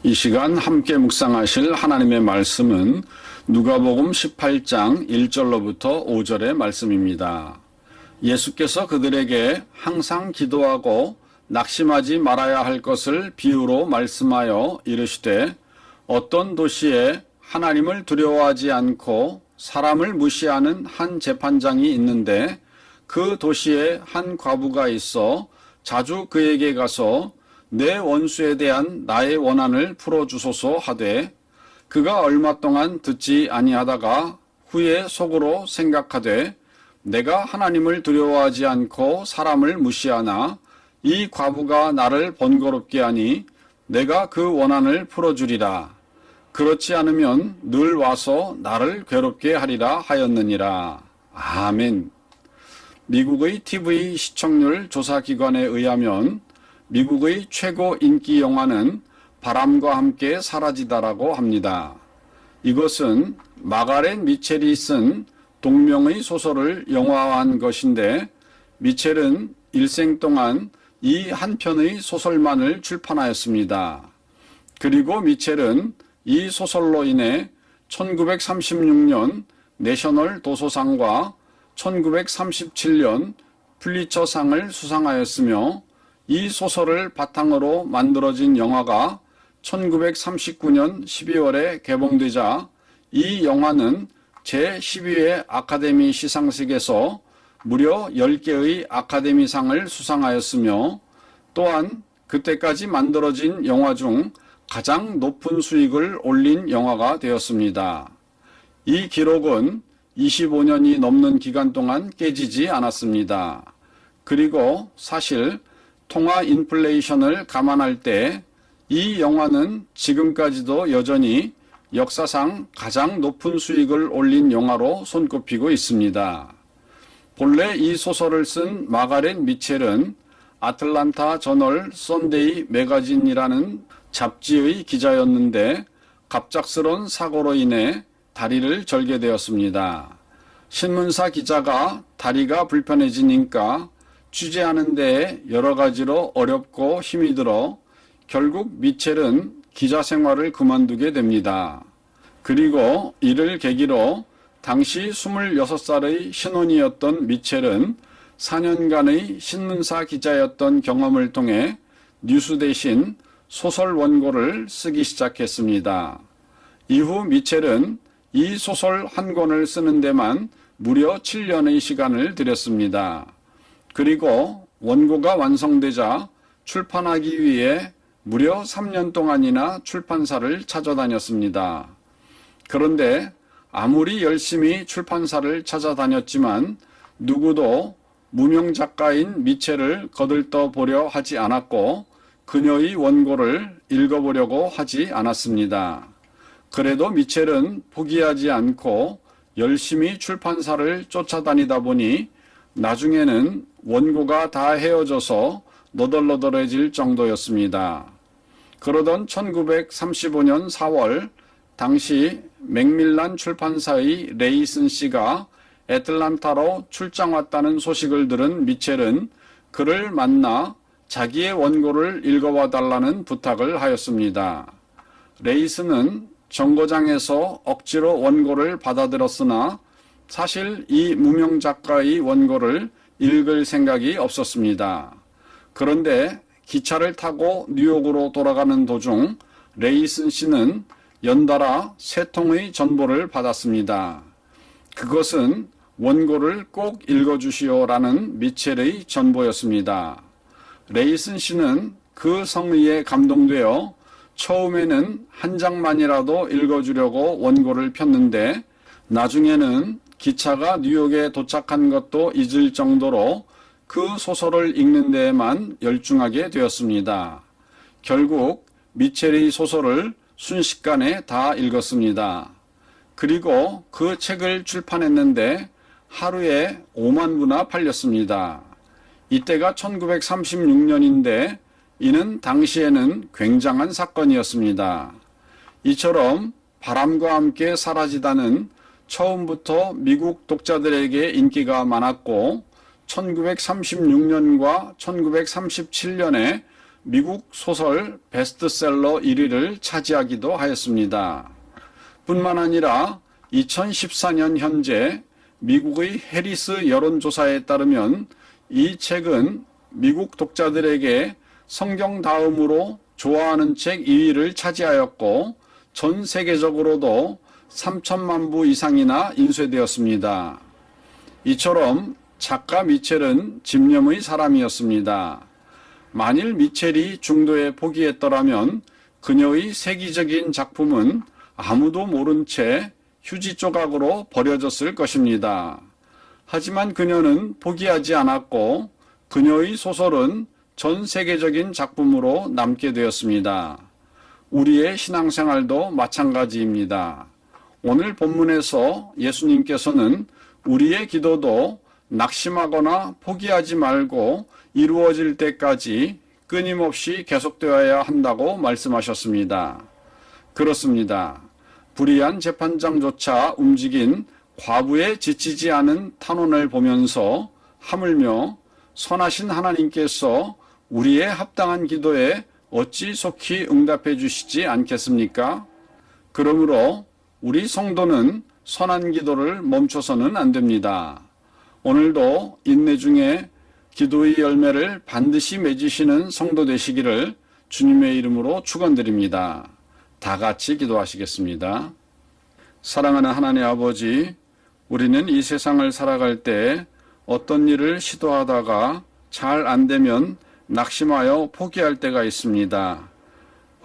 이 시간 함께 묵상하실 하나님의 말씀은 누가복음 18장 1절로부터 5절의 말씀입니다. 예수께서 그들에게 항상 기도하고 낙심하지 말아야 할 것을 비유로 말씀하여 이르시되, 어떤 도시에 하나님을 두려워하지 않고 사람을 무시하는 한 재판장이 있는데, 그 도시에 한 과부가 있어 자주 그에게 가서 내 원수에 대한 나의 원한을 풀어주소서 하되, 그가 얼마 동안 듣지 아니하다가 후에 속으로 생각하되, 내가 하나님을 두려워하지 않고 사람을 무시하나 이 과부가 나를 번거롭게 하니 내가 그 원한을 풀어주리라. 그렇지 않으면 늘 와서 나를 괴롭게 하리라 하였느니라. 아멘. 미국의 TV 시청률 조사기관에 의하면 미국의 최고 인기 영화는 바람과 함께 사라지다라고 합니다. 이것은 마가렛 미첼이 쓴 동명의 소설을 영화화한 것인데, 미첼은 일생 동안 이 한 편의 소설만을 출판하였습니다. 그리고 미첼은 이 소설로 인해 1936년 내셔널 도서상과 1937년 플리처상을 수상하였으며, 이 소설을 바탕으로 만들어진 영화가 1939년 12월에 개봉되자 이 영화는 제12회 아카데미 시상식에서 무려 10개의 아카데미상을 수상하였으며, 또한 그때까지 만들어진 영화 중 가장 높은 수익을 올린 영화가 되었습니다. 이 기록은 25년이 넘는 기간 동안 깨지지 않았습니다. 그리고 사실 통화 인플레이션을 감안할 때 이 영화는 지금까지도 여전히 역사상 가장 높은 수익을 올린 영화로 손꼽히고 있습니다. 본래 이 소설을 쓴 마가렛 미첼은 아틀란타 저널 선데이 매거진이라는 잡지의 기자였는데, 갑작스런 사고로 인해 다리를 절게 되었습니다. 신문사 기자가 다리가 불편해지니까 취재하는 데에 여러 가지로 어렵고 힘이 들어 결국 미첼은 기자 생활을 그만두게 됩니다. 그리고 이를 계기로 당시 26살의 신혼이었던 미첼은 4년간의 신문사 기자였던 경험을 통해 뉴스 대신 소설 원고를 쓰기 시작했습니다. 이후 미첼은 이 소설 한 권을 쓰는 데만 무려 7년의 시간을 들였습니다. 그리고 원고가 완성되자 출판하기 위해 무려 3년 동안이나 출판사를 찾아다녔습니다. 그런데 아무리 열심히 출판사를 찾아다녔지만 누구도 무명 작가인 미첼을 거들떠 보려 하지 않았고, 그녀의 원고를 읽어보려고 하지 않았습니다. 그래도 미첼은 포기하지 않고 열심히 출판사를 쫓아다니다 보니 나중에는 원고가 다 헤어져서 너덜너덜해질 정도였습니다. 그러던 1935년 4월, 당시 맥밀란 출판사의 레이슨 씨가 애틀란타로 출장 왔다는 소식을 들은 미첼은 그를 만나 자기의 원고를 읽어와 달라는 부탁을 하였습니다. 레이슨은 정거장에서 억지로 원고를 받아들였으나 사실 이 무명 작가의 원고를 읽을 생각이 없었습니다. 그런데 기차를 타고 뉴욕으로 돌아가는 도중 레이슨 씨는 연달아 3통의 전보를 받았습니다. 그것은 원고를 꼭 읽어주시오라는 미첼의 전보였습니다. 레이슨 씨는 그 성의에 감동되어 처음에는 한 장만이라도 읽어주려고 원고를 폈는데, 나중에는 기차가 뉴욕에 도착한 것도 잊을 정도로 그 소설을 읽는 데에만 열중하게 되었습니다. 결국 미첼의 소설을 순식간에 다 읽었습니다. 그리고 그 책을 출판했는데 하루에 5만 부나 팔렸습니다. 이때가 1936년인데 이는 당시에는 굉장한 사건이었습니다. 이처럼 바람과 함께 사라지다는 처음부터 미국 독자들에게 인기가 많았고, 1936년과 1937년에 미국 소설 베스트셀러 1위를 차지하기도 하였습니다. 뿐만 아니라 2014년 현재 미국의 해리스 여론조사에 따르면 이 책은 미국 독자들에게 성경 다음으로 좋아하는 책 2위를 차지하였고 전 세계적으로도 3천만 부 이상이나 인쇄되었습니다. 이처럼 작가 미첼은 집념의 사람이었습니다. 만일 미첼이 중도에 포기했더라면 그녀의 세계적인 작품은 아무도 모른 채 휴지 조각으로 버려졌을 것입니다. 하지만 그녀는 포기하지 않았고 그녀의 소설은 전 세계적인 작품으로 남게 되었습니다. 우리의 신앙생활도 마찬가지입니다. 오늘 본문에서 예수님께서는 우리의 기도도 낙심하거나 포기하지 말고 이루어질 때까지 끊임없이 계속되어야 한다고 말씀하셨습니다. 그렇습니다. 불의한 재판장조차 움직인 과부에 지치지 않은 탄원을 보면서 하물며 선하신 하나님께서 우리의 합당한 기도에 어찌 속히 응답해 주시지 않겠습니까? 그러므로 우리 성도는 선한 기도를 멈춰서는 안 됩니다. 오늘도 인내 중에 기도의 열매를 반드시 맺으시는 성도 되시기를 주님의 이름으로 축원드립니다. 다 같이 기도하시겠습니다. 사랑하는 하나님 아버지, 우리는 이 세상을 살아갈 때 어떤 일을 시도하다가 잘 안 되면 낙심하여 포기할 때가 있습니다.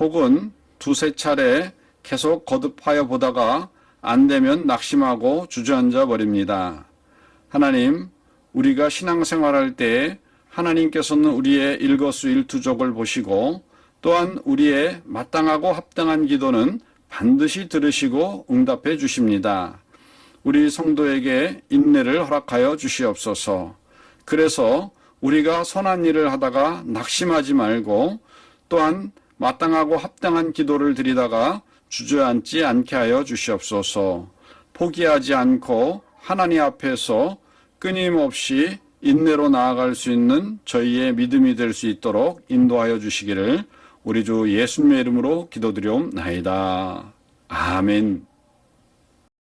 혹은 두세 차례 계속 거듭하여 보다가 안 되면 낙심하고 주저앉아 버립니다. 하나님, 우리가 신앙생활할 때 하나님께서는 우리의 일거수일투족을 보시고 또한 우리의 마땅하고 합당한 기도는 반드시 들으시고 응답해 주십니다. 우리 성도에게 인내를 허락하여 주시옵소서. 그래서 우리가 선한 일을 하다가 낙심하지 말고 또한 마땅하고 합당한 기도를 드리다가 주저앉지 않게 하여 주시옵소서. 포기하지 않고 하나님 앞에서 끊임없이 인내로 나아갈 수 있는 저희의 믿음이 될 수 있도록 인도하여 주시기를 우리 주 예수님의 이름으로 기도드리옵나이다. 아멘.